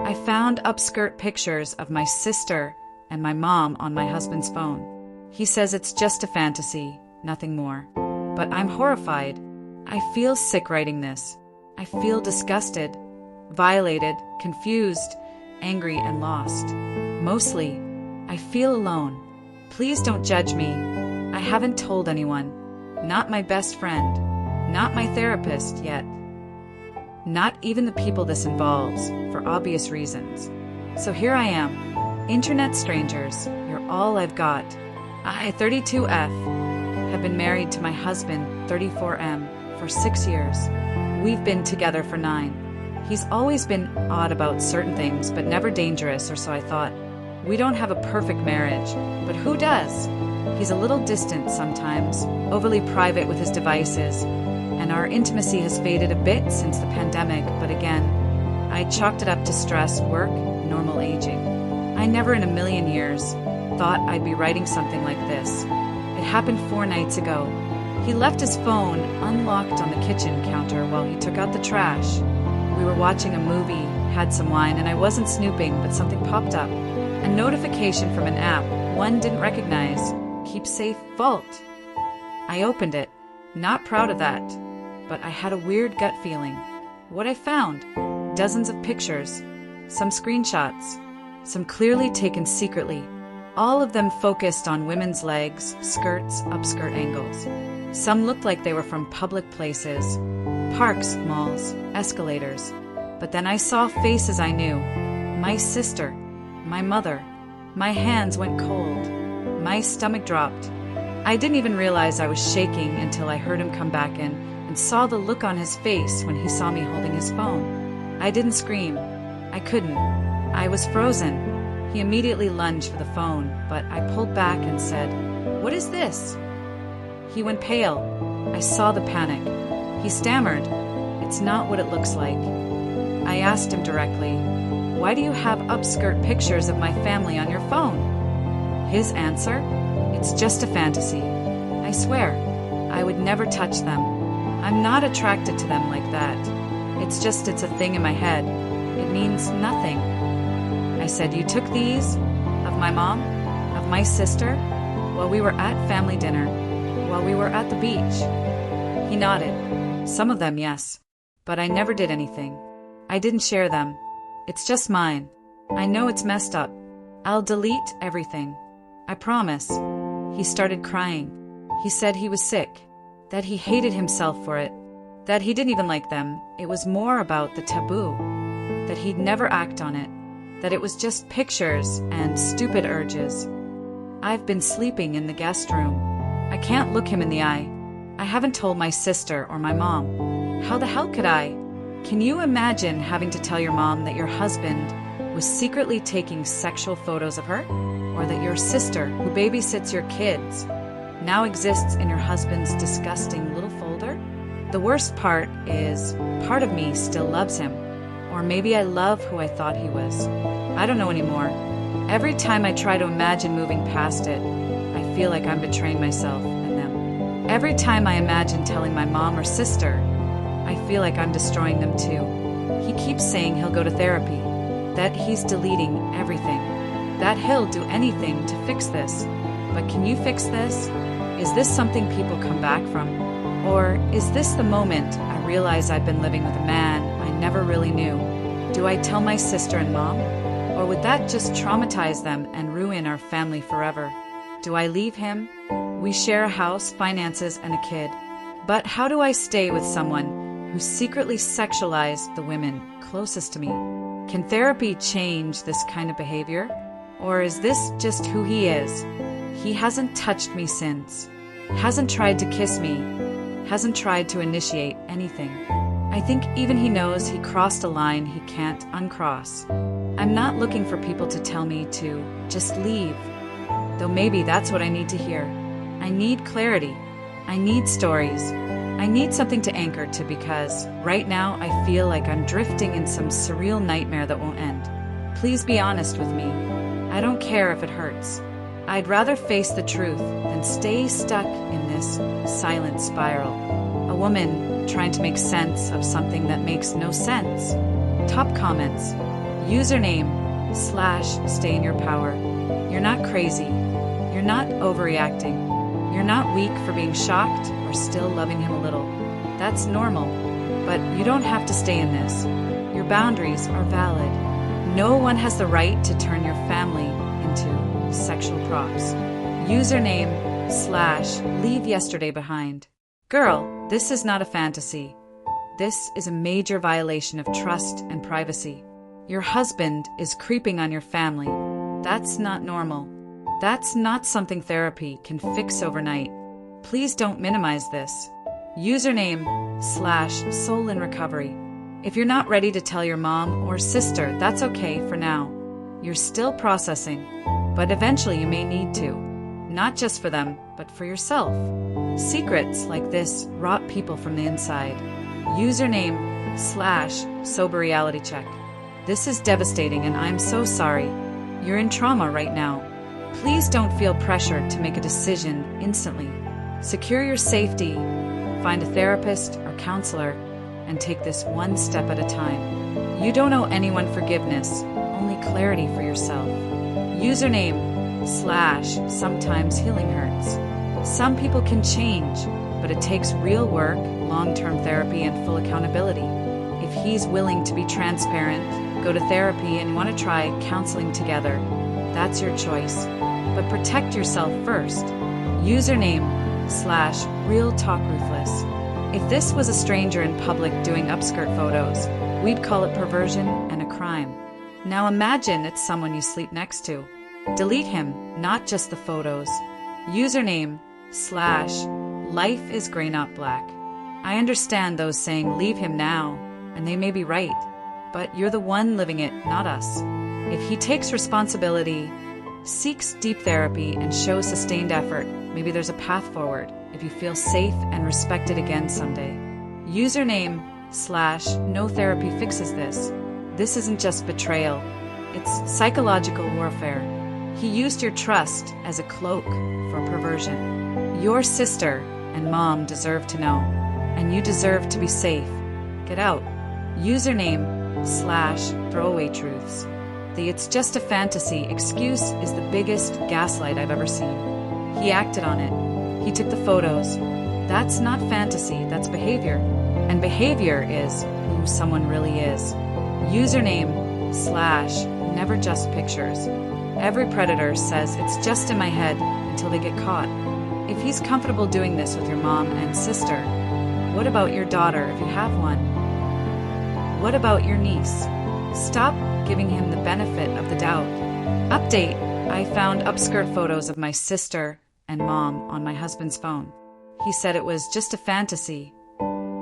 I found upskirt pictures of my sister and my mom on my husband's phone. He says it's just a fantasy, nothing more. But I'm horrified. I feel sick writing this. I feel disgusted, violated, confused, angry, and lost. Mostly, I feel alone. Please don't judge me. I haven't told anyone. Not my best friend. Not my therapist yet. Not even the people this involves, for obvious reasons. So here I am. Internet strangers, you're all I've got. I, 32F, have been married to my husband, 34M, for 6 years. We've been together for 9. He's always been odd about certain things, but never dangerous, or so I thought. We don't have a perfect marriage, but who does? He's a little distant sometimes, overly private with his devices, and our intimacy has faded a bit since the pandemic, but again, I chalked it up to stress, work, normal aging. I never in a million years thought I'd be writing something like this. It happened 4 nights ago. He left his phone unlocked on the kitchen counter while he took out the trash. We were watching a movie, had some wine, and I wasn't snooping, but something popped up. A notification from an app one didn't recognize. Keep safe, vault. I opened it, not proud of that, but I had a weird gut feeling. What I found, dozens of pictures, some screenshots, some clearly taken secretly, all of them focused on women's legs, skirts, upskirt angles. Some looked like they were from public places, parks, malls, escalators. But then I saw faces I knew. My sister, my mother. My hands went cold. My stomach dropped. I didn't even realize I was shaking until I heard him come back in and saw the look on his face when he saw me holding his phone. I didn't scream. I couldn't. I was frozen. He immediately lunged for the phone, but I pulled back and said, "What is this?" He went pale. I saw the panic. He stammered, "It's not what it looks like." I asked him directly, "Why do you have upskirt pictures of my family on your phone?" His answer, "It's just a fantasy. I swear, I would never touch them. I'm not attracted to them like that. It's a thing in my head. It means nothing." I said, "You took these? Of my mom? Of my sister? While we were at family dinner? While we were at the beach?" He nodded. "Some of them, yes. But I never did anything. I didn't share them. It's just mine. I know it's messed up. I'll delete everything. I promise." He started crying. He said he was sick, that he hated himself for it, that he didn't even like them. It was more about the taboo, that he'd never act on it, that it was just pictures and stupid urges. I've been sleeping in the guest room. I can't look him in the eye. I haven't told my sister or my mom. How the hell could I? Can you imagine having to tell your mom that your husband was secretly taking sexual photos of her? Or that your sister, who babysits your kids, now exists in your husband's disgusting little folder? The worst part is, part of me still loves him. Or maybe I love who I thought he was. I don't know anymore. Every time I try to imagine moving past it, I feel like I'm betraying myself and them. Every time I imagine telling my mom or sister, I feel like I'm destroying them too. He keeps saying he'll go to therapy, that he's deleting everything, that he'll do anything to fix this. But can you fix this? Is this something people come back from? Or is this the moment I realize I've been living with a man I never really knew? Do I tell my sister and mom? Or would that just traumatize them and ruin our family forever? Do I leave him? We share a house, finances, and a kid. But how do I stay with someone who secretly sexualized the women closest to me? Can therapy change this kind of behavior? Or is this just who he is? He hasn't touched me since, hasn't tried to kiss me, hasn't tried to initiate anything. I think even he knows he crossed a line he can't uncross. I'm not looking for people to tell me to just leave, though maybe that's what I need to hear. I need clarity. I need stories. I need something to anchor to, because right now I feel like I'm drifting in some surreal nightmare that won't end. Please be honest with me. I don't care if it hurts. I'd rather face the truth than stay stuck in this silent spiral. A woman trying to make sense of something that makes no sense. Top comments. Username / stay in your power. You're not crazy. You're not overreacting. You're not weak for being shocked or still loving him a little. That's normal, but you don't have to stay in this. Your boundaries are valid. No one has the right to turn your family into sexual props. Username / leave yesterday behind. Girl, this is not a fantasy. This is a major violation of trust and privacy. Your husband is creeping on your family. That's not normal. That's not something therapy can fix overnight. Please don't minimize this. Username / soul in recovery. If you're not ready to tell your mom or sister, that's okay for now. You're still processing, but eventually you may need to. Not just for them, but for yourself. Secrets like this rot people from the inside. Username / sober reality check. This is devastating and I'm so sorry. You're in trauma right now. Please don't feel pressured to make a decision instantly. Secure your safety, find a therapist or counselor, and take this one step at a time. You don't owe anyone forgiveness, only clarity for yourself. Username / sometimes healing hurts. Some people can change, but it takes real work, long-term therapy, and full accountability. If he's willing to be transparent, go to therapy, and want to try counseling together, that's your choice. But protect yourself first. Username / real talk ruthless. If this was a stranger in public doing upskirt photos, we'd call it perversion and a crime. Now imagine it's someone you sleep next to. Delete him, not just the photos. Username / life is gray not black. I understand those saying leave him now, and they may be right, but you're the one living it, not us. If he takes responsibility, seeks deep therapy, and shows sustained effort, maybe there's a path forward if you feel safe and respected again someday. Username / no therapy fixes this. This isn't just betrayal, it's psychological warfare. He used your trust as a cloak for perversion. Your sister and mom deserve to know, and you deserve to be safe. Get out. Username / throwaway truths. The "it's just a fantasy" excuse is the biggest gaslight I've ever seen. He acted on it. He took the photos. That's not fantasy, that's behavior. And behavior is who someone really is. Username / never just pictures. Every predator says it's just in my head until they get caught. If he's comfortable doing this with your mom and sister, what about your daughter if you have one? What about your niece? Stop giving him the benefit of the doubt. Update: I found upskirt photos of my sister and mom on my husband's phone. He said it was just a fantasy.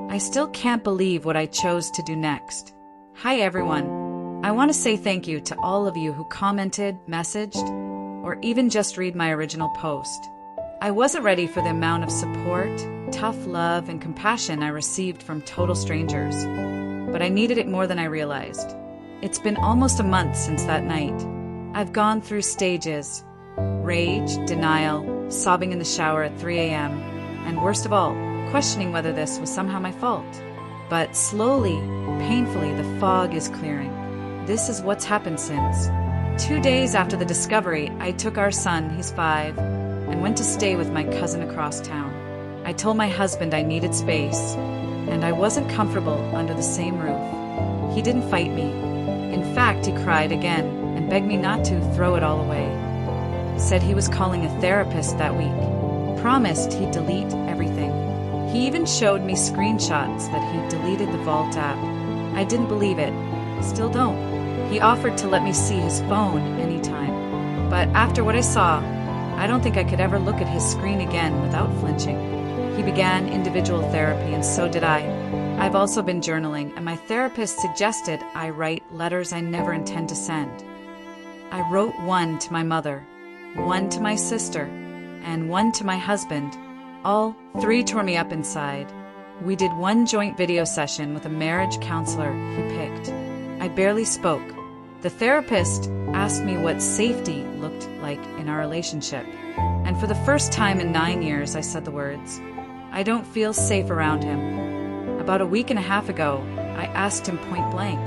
I still can't believe what I chose to do next. Hi everyone. I want to say thank you to all of you who commented, messaged, or even just read my original post. I wasn't ready for the amount of support, tough love, and compassion I received from total strangers, but I needed it more than I realized. It's been almost a month since that night. I've gone through stages: rage, denial, sobbing in the shower at 3 a.m., and worst of all, questioning whether this was somehow my fault. But slowly, painfully, the fog is clearing. This is what's happened since. 2 days after the discovery, I took our son, he's 5, and went to stay with my cousin across town. I told my husband I needed space, and I wasn't comfortable under the same roof. He didn't fight me. In fact, he cried again and begged me not to throw it all away. Said he was calling a therapist that week. Promised he'd delete everything. He even showed me screenshots that he'd deleted the Vault app. I didn't believe it. Still don't. He offered to let me see his phone anytime. But after what I saw, I don't think I could ever look at his screen again without flinching. He began individual therapy, and so did I. I've also been journaling, and my therapist suggested I write letters I never intend to send. I wrote one to my mother, one to my sister, and one to my husband. All 3 tore me up inside. We did one joint video session with a marriage counselor he picked. I barely spoke. The therapist asked me what safety looked like in our relationship. And for the first time in 9 years, I said the words, "I don't feel safe around him." About a week and a half ago, I asked him point blank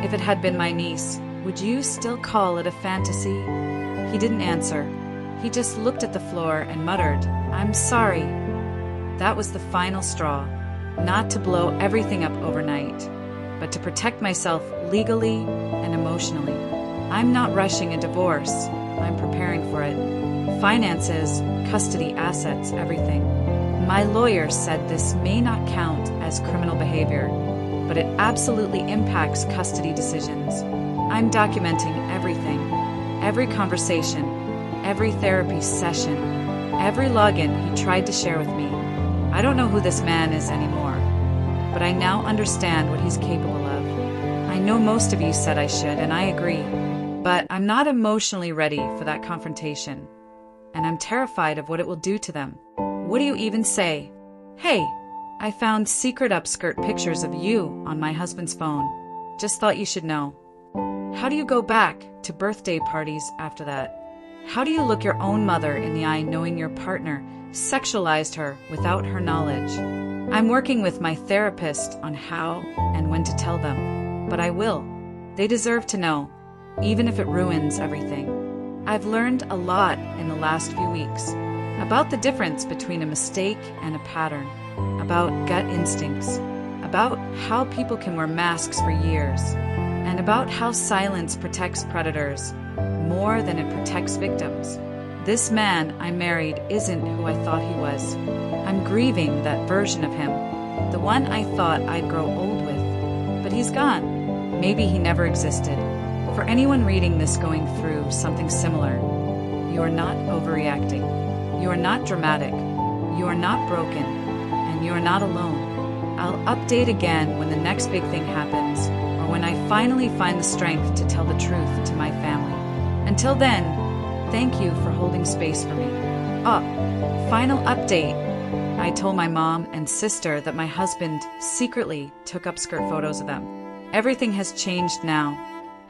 if it had been my niece, Would you still call it a fantasy? He didn't answer. He just looked at the floor and muttered, "I'm sorry." That was the final straw. Not to blow everything up overnight, but to protect myself legally and emotionally. I'm not rushing a divorce. I'm preparing for it. Finances, custody, assets, everything. My lawyer said this may not count as criminal behavior, but it absolutely impacts custody decisions. I'm documenting everything, every conversation, every therapy session, every login he tried to share with me. I don't know who this man is anymore, but I now understand what he's capable of. I know most of you said I should, and I agree, but I'm not emotionally ready for that confrontation, and I'm terrified of what it will do to them. What do you even say? Hey, I found secret upskirt pictures of you on my husband's phone. Just thought you should know. How do you go back to birthday parties after that? How do you look your own mother in the eye knowing your partner sexualized her without her knowledge? I'm working with my therapist on how and when to tell them, but I will. They deserve to know, even if it ruins everything. I've learned a lot in the last few weeks about the difference between a mistake and a pattern, about gut instincts, about how people can wear masks for years, and about how silence protects predators more than it protects victims. This man I married isn't who I thought he was. I'm grieving that version of him, the one I thought I'd grow old with. But he's gone. Maybe he never existed. For anyone reading this going through something similar, you are not overreacting. You are not dramatic. You are not broken. And you are not alone. I'll update again when the next big thing happens, or when I finally find the strength to tell the truth to my family. Until then, thank you for holding space for me. Final update. I told my mom and sister that my husband secretly took upskirt photos of them. Everything has changed now.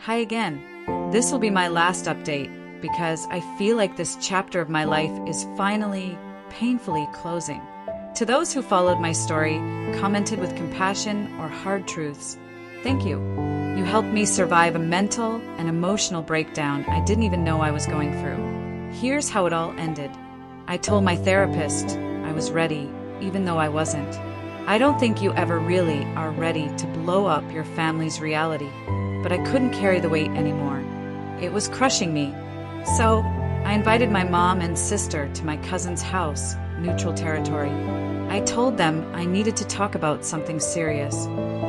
Hi again. This will be my last update because I feel like this chapter of my life is finally, painfully closing. To those who followed my story, commented with compassion or hard truths, thank you. You helped me survive a mental and emotional breakdown I didn't even know I was going through. Here's how it all ended. I told my therapist I was ready, even though I wasn't. I don't think you ever really are ready to blow up your family's reality, but I couldn't carry the weight anymore. It was crushing me. So I invited my mom and sister to my cousin's house, neutral territory. I told them I needed to talk about something serious,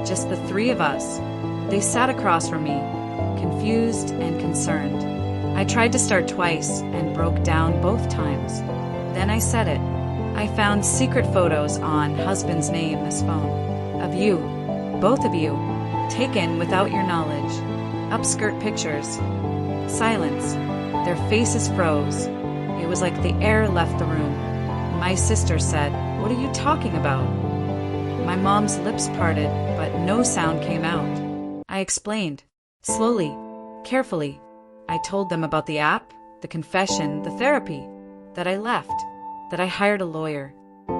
just the three of us. They sat across from me, confused and concerned. I tried to start twice and broke down both times. Then I said it. I found secret photos on husband's name this phone. Of you, both of you, taken without your knowledge. Upskirt pictures. Silence. Their faces froze. It was like the air left the room. My sister said, "What are you talking about?" My mom's lips parted, but no sound came out. I explained, slowly, carefully. I told them about the app, the confession, the therapy, that I left, that I hired a lawyer,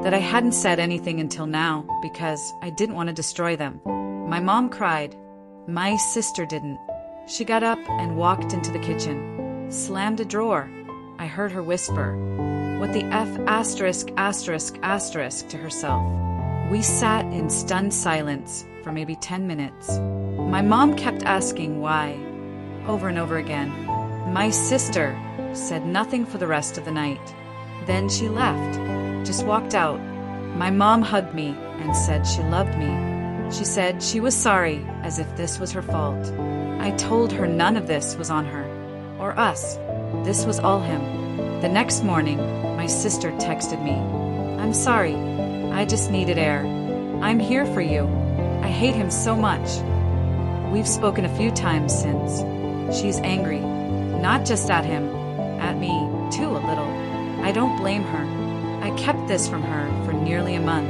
that I hadn't said anything until now because I didn't want to destroy them. My mom cried. My sister didn't. She got up and walked into the kitchen, slammed a drawer. I heard her whisper, "What the F asterisk asterisk asterisk" to herself. We sat in stunned silence for maybe 10 minutes. My mom kept asking why, over and over again. My sister said nothing for the rest of the night. Then she left, just walked out. My mom hugged me and said she loved me. She said she was sorry, as if this was her fault. I told her none of this was on her, or us. This was all him. The next morning, my sister texted me, "I'm sorry, I just needed air. I'm here for you. I hate him so much." We've spoken a few times since. She's angry, not just at him, at me, too, a little. I don't blame her. I kept this from her for nearly a month,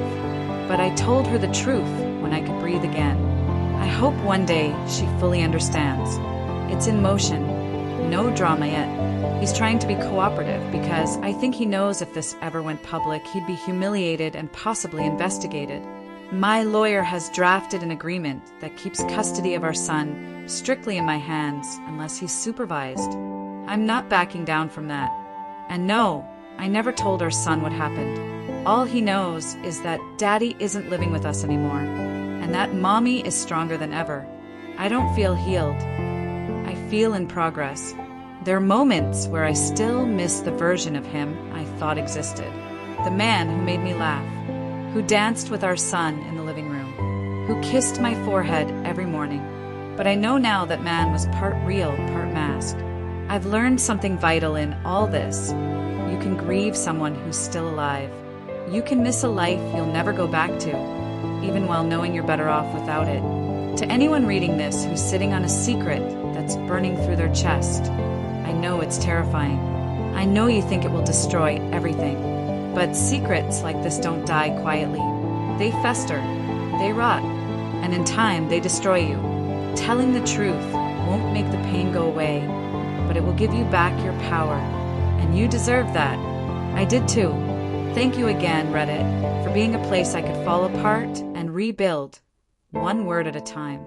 but I told her the truth when I could breathe again. I hope one day she fully understands. It's in motion. No drama yet. He's trying to be cooperative because I think he knows if this ever went public, he'd be humiliated and possibly investigated. My lawyer has drafted an agreement that keeps custody of our son strictly in my hands unless he's supervised. I'm not backing down from that. And no, I never told our son what happened. All he knows is that Daddy isn't living with us anymore, and that Mommy is stronger than ever. I don't feel healed. I feel in progress. There are moments where I still miss the version of him I thought existed. The man who made me laugh, who danced with our son in the living room, who kissed my forehead every morning. But I know now that man was part real, part masked. I've learned something vital in all this. You can grieve someone who's still alive. You can miss a life you'll never go back to, even while knowing you're better off without it. To anyone reading this who's sitting on a secret that's burning through their chest, I know it's terrifying. I know you think it will destroy everything. But secrets like this don't die quietly. They fester, they rot, and in time they destroy you. Telling the truth won't make the pain go away, but it will give you back your power. And you deserve that. I did too. Thank you again, Reddit, for being a place I could fall apart and rebuild, one word at a time.